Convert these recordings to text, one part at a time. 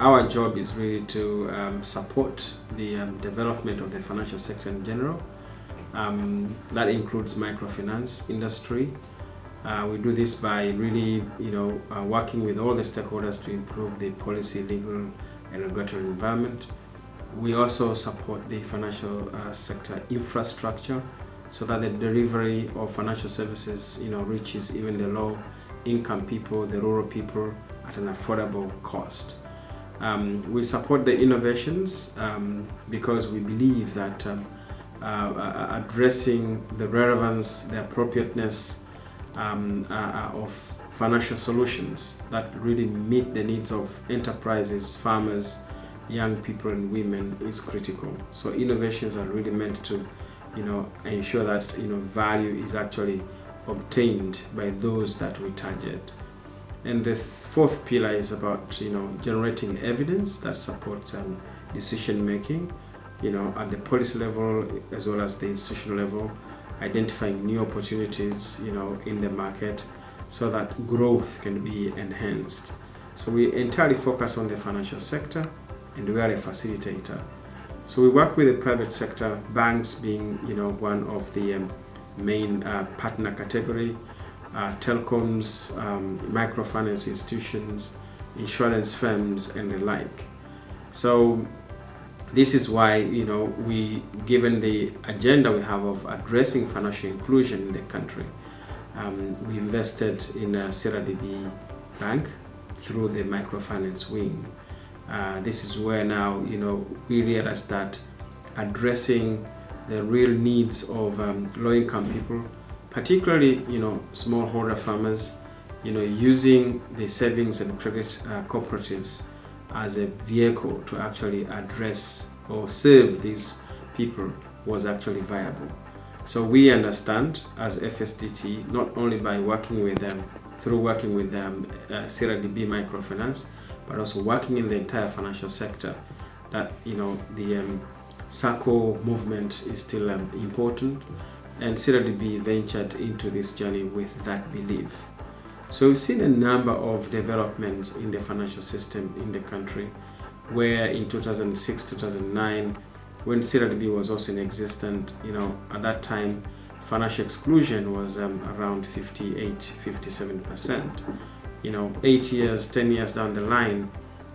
our job is really to support the development of the financial sector in general. That includes microfinance industry. We do this by really, working with all the stakeholders to improve the policy, legal, and regulatory environment. We also support the financial sector infrastructure so that the delivery of financial services, reaches even the low-income people, the rural people, at an affordable cost. We support the innovations because we believe that addressing the relevance, the appropriateness of financial solutions that really meet the needs of enterprises, farmers, young people and women is critical. So innovations are really meant to, ensure that, value is actually obtained by those that we target. And the fourth pillar is about, generating evidence that supports decision making, at the policy level as well as the institutional level, identifying new opportunities, in the market so that growth can be enhanced. So we entirely focus on the financial sector and we are a facilitator. So we work with the private sector, banks being, one of the main partner category, telecoms, microfinance institutions, insurance firms, and the like. So this is why, given the agenda we have of addressing financial inclusion in the country, we invested in CRDB Bank through the microfinance wing. This is where now, we realize that addressing the real needs of low-income people, particularly, smallholder farmers, using the savings and credit cooperatives as a vehicle to actually address or serve these people was actually viable. So we understand as FSDT, not only by working with them, through working with them, CRDB Microfinance, but also working in the entire financial sector, that, the SACCO movement is still important. And CRDB ventured into this journey with that belief. So we've seen a number of developments in the financial system in the country, where in 2006, 2009, when CRDB was also in existence, at that time, financial exclusion was around 58, 57%. 8 years, 10 years down the line,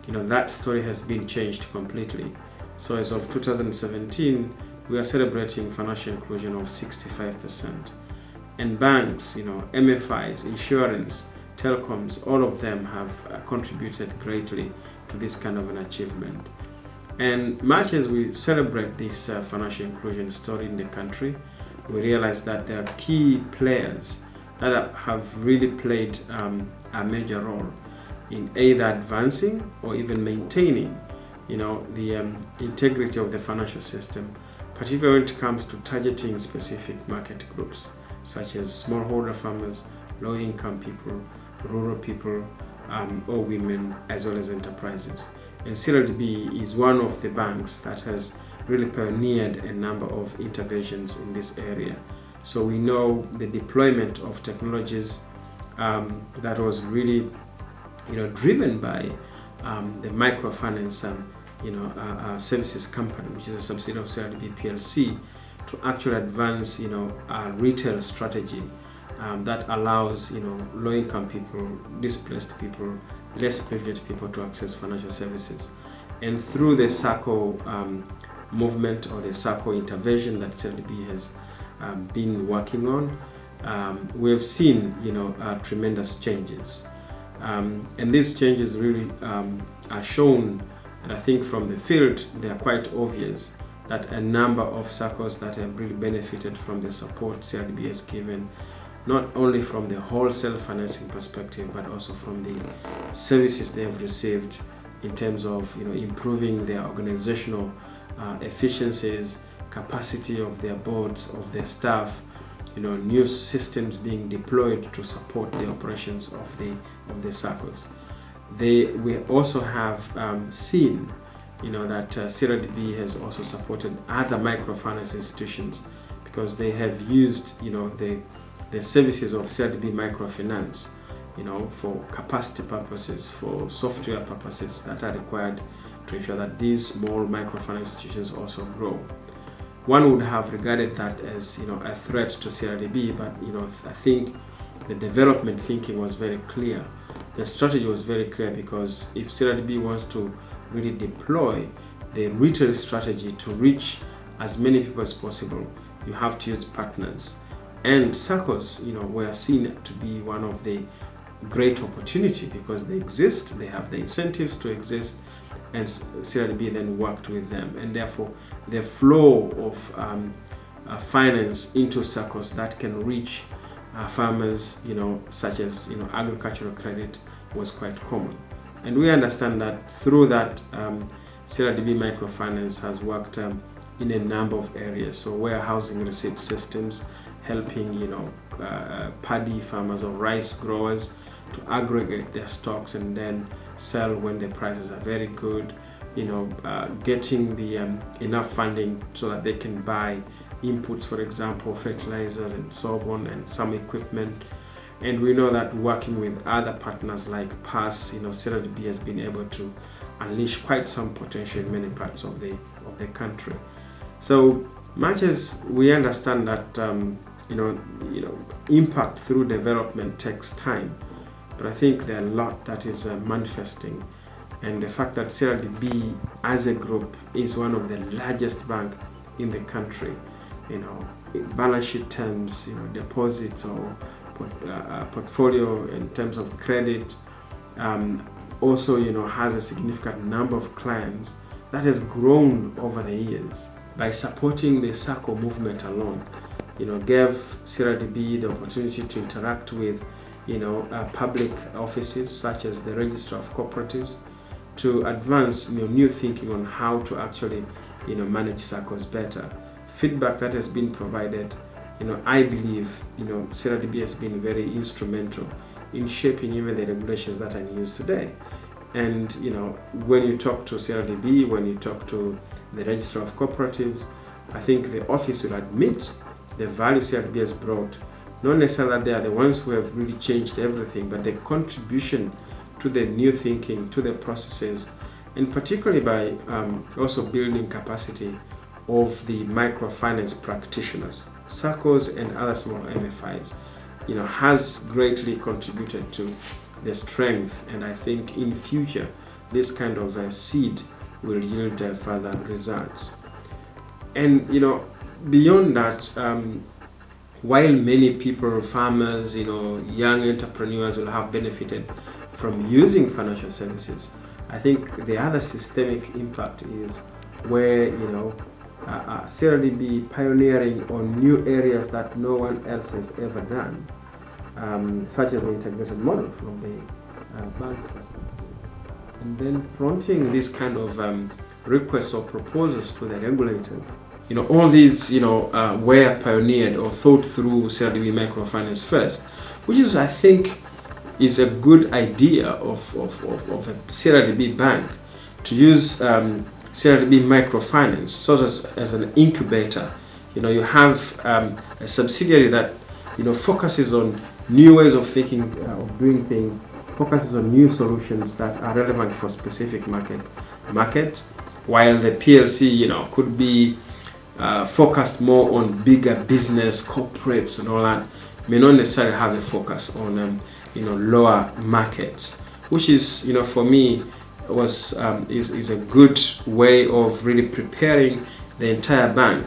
that story has been changed completely. So as of 2017, we are celebrating financial inclusion of 65%. And banks, MFIs, insurance, telecoms, all of them have contributed greatly to this kind of an achievement. And much as we celebrate this financial inclusion story in the country, we realize that there are key players that have really played a major role in either advancing or even maintaining, the integrity of the financial system, particularly when it comes to targeting specific market groups, such as smallholder farmers, low-income people, rural people, or women, as well as enterprises. And CRDB is one of the banks that has really pioneered a number of interventions in this area. So we know the deployment of technologies that was really, driven by the microfinance services company, which is a subsidiary of CRDB PLC, to actually advance, a retail strategy that allows, low-income people, displaced people, less privileged people to access financial services. And through the SACCO movement or the SACCO intervention that CRDB has been working on, we have seen, tremendous changes. And these changes really are shown, and I think from the field, they are quite obvious, that a number of SACCOs that have really benefited from the support CRDB has given, not only from the wholesale financing perspective, but also from the services they have received in terms of improving their organizational efficiencies, capacity of their boards, of their staff, new systems being deployed to support the operations of the SACCOs. We also have seen that CRDB has also supported other microfinance institutions, because they have used the services of CRDB Microfinance for capacity purposes, for software purposes that are required to ensure that these small microfinance institutions also grow. One would have regarded that as a threat to CRDB, but I think the development thinking was very clear. The strategy was very clear, because if CRDB wants to really deploy the retail strategy to reach as many people as possible, you have to use partners. And SACCOs, were seen to be one of the great opportunity, because they exist, they have the incentives to exist, and CRDB then worked with them, and therefore the flow of finance into SACCOs that can reach farmers, such as agricultural credit, was quite common. And we understand that through that, CRDB microfinance has worked in a number of areas. So warehousing receipt systems, helping paddy farmers or rice growers to aggregate their stocks and then sell when the prices are very good, getting the enough funding so that they can buy inputs, for example, fertilizers and so on, and some equipment. And we know that working with other partners like PASS, CRDB has been able to unleash quite some potential in many parts of the country. So much as we understand that impact through development takes time, but I think there are a lot that is manifesting, and the fact that CRDB as a group is one of the largest bank in the country, in balance sheet terms, deposits or portfolio in terms of credit, also has a significant number of clients that has grown over the years. By supporting the SACCO movement alone, gave CRDB the opportunity to interact with public offices such as the Register of Cooperatives, to advance new thinking on how to actually manage SACCOs better. Feedback that has been provided, I believe CRDB has been very instrumental in shaping even the regulations that are in use today. And when you talk to CRDB, when you talk to the Register of Cooperatives, I think the office will admit the value CRDB has brought. Not necessarily that they are the ones who have really changed everything, but the contribution to the new thinking, to the processes, and particularly by also building capacity of the microfinance practitioners, SACCOs and other small MFIs, has greatly contributed to the strength. And I think in future, this kind of seed will yield further results. And beyond that, while many people, farmers, young entrepreneurs will have benefited from using financial services, I think the other systemic impact is where CRDB pioneering on new areas that no one else has ever done, such as the integrated model from the bank's perspective, and then fronting this kind of requests or proposals to the regulators. All these were pioneered or thought through CRDB microfinance first, which is, I think, is a good idea of a CRDB bank to use CRDB microfinance sort of as an incubator. You have a subsidiary that focuses on new ways of thinking, of doing things, focuses on new solutions that are relevant for specific market, while the PLC could be focused more on bigger business, corporates and all that, may not necessarily have a focus on lower markets, which is for me is a good way of really preparing the entire bank,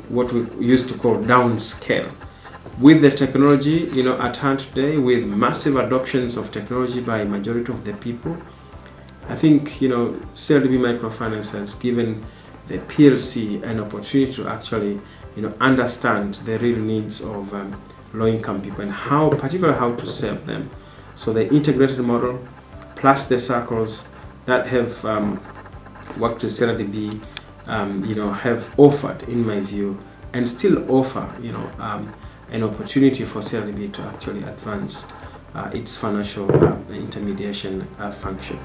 what we used to call downscale. With the technology at hand today, with massive adoptions of technology by majority of the people, I think CRDB microfinance has given the PLC an opportunity to actually understand the real needs of low-income people and particularly how to serve them. So the integrated model plus the circles that have worked with CRDB have offered, in my view, and still offer an opportunity for CRDB to actually advance its financial intermediation function.